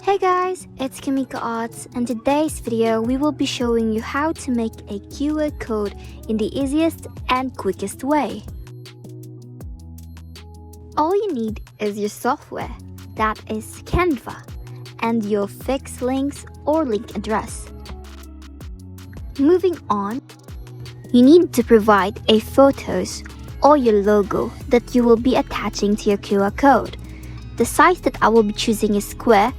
Hey guys, it's Kimiko Arts, and today's video we will be showing you how to make a QR code in the easiest and quickest way. All you need is your software, that is Canva, and your fixed links or link address. Moving on, you need to provide a photos or your logo that you will be attaching to your QR code. The size that I will be choosing is square.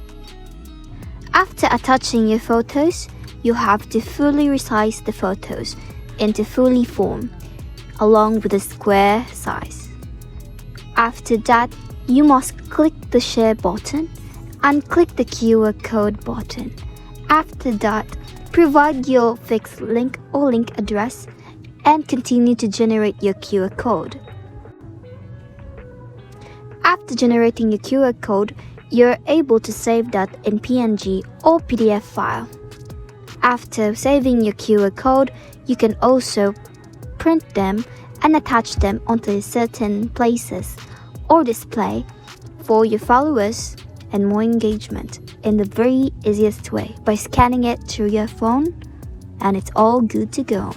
After attaching your photos, you have to fully resize the photos into fully form along with the square size. After that, you must click the share button and click the QR code button. After that, provide your fixed link or link address and continue to generate your QR code. After generating your QR code, you're able to save that in PNG or PDF file. After saving your QR code, you can also print them and attach them onto certain places or display for your followers and more engagement in the very easiest way by scanning it through your phone, and it's all good to go.